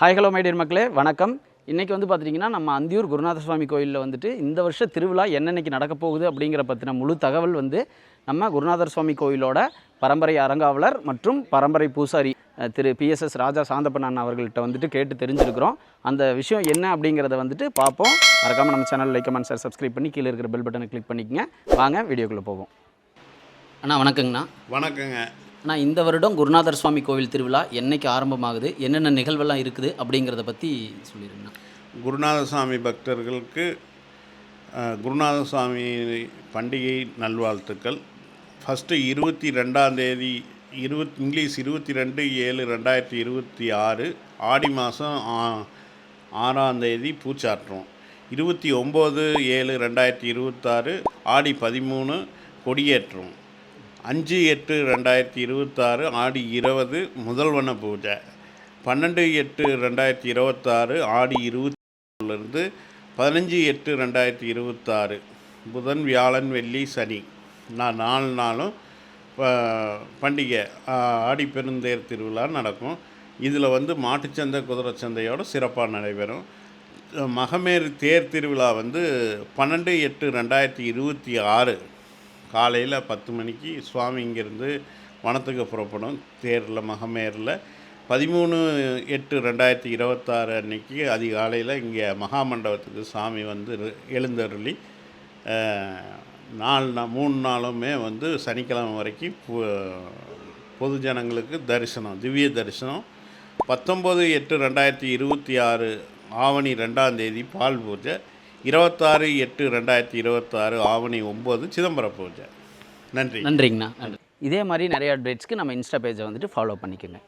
Hi hello my dear மக்களே வணக்கம். இன்றைக்கி வந்து பார்த்திங்கன்னா நம்ம அந்தியூர் குருநாத சுவாமி கோயிலில் வந்துட்டு இந்த வருஷ திருவிழா என்னென்னைக்கு நடக்க போகுது அப்படிங்கிற பற்றின முழு தகவல் வந்து நம்ம குருநாதர் சுவாமி கோயிலோட பரம்பரை அரங்காவலர் மற்றும் பரம்பரை பூசாரி திரு பிஎஸ்எஸ் ராஜா சாந்தப்பண்ணன் அவர்கள்ட்ட வந்துட்டு கேட்டு தெரிஞ்சிருக்கிறோம். அந்த விஷயம் என்ன அப்படிங்கிறத வந்துட்டு பார்ப்போம். மறக்காமல் நம்ம channel like comment share subscribe பண்ணி கீழே இருக்கிற பெல் பட்டனை கிளிக் பண்ணிக்கங்க. வாங்க வீடியோக்குள்ளே போவோம். அண்ணா வணக்கங்கண்ணா. வணக்கங்க. ஆனால் இந்த வருடம் குருநாதர் சுவாமி கோவில் திருவிழா என்னைக்கு ஆரம்பமாகுது, என்னென்ன நிகழ்வெல்லாம் இருக்குது அப்படிங்கிறத பற்றி சொல்லிடுங்கண்ணா. குருநாத சுவாமி பக்தர்களுக்கு குருநாத சுவாமி பண்டிகை நல்வாழ்த்துக்கள். ஃபஸ்ட்டு 22 இங்கிலீஷ் 22/7/2026 ஆடி மாதம் 6ஆம் தேதி பூச்சாட்டுறோம். 29/7/2026 ஆடி 13 கொடியேற்றோம். 5/8/2026 ஆடி 20 முதல்வன பூஜை. 12/8/2026 ஆடி 20 15/8/2026 புதன் வியாழன் வெள்ளி சனி 4 நாளும் பண்டிகை ஆடி பெருந்தேர் திருவிழா நடக்கும். இதில் வந்து மாட்டுச்சந்தை குதிரை சந்தையோடு சிறப்பாக நடைபெறும். மகமேறு தேர் திருவிழா வந்து 12/8/2026 காலையில் 10 மணிக்கு சுவாமி இங்கேருந்து வனத்துக்கு புறப்படும் தேரில் மகமேரில். 13/8/2026 அன்னைக்கு அதிகாலையில் இங்கே மகாமண்டபத்துக்கு சாமி வந்து எழுந்தருளி 3 நாளுமே வந்து சனிக்கிழமை வரைக்கும் பொது ஜனங்களுக்கு தரிசனம், திவ்ய தரிசனம். 19/8/2026 ஆவணி 2ஆம் தேதி பால் பூஜை. 26/8/2026 ஆவணி 9 சிதம்பர பூஜை. நன்றிங்கண்ணா. இதே மாதிரி நிறைய அப்டேட்ஸ்க்கு நம்ம இன்ஸ்டா பேஜை வந்துட்டு ஃபாலோ பண்ணிக்கோங்க.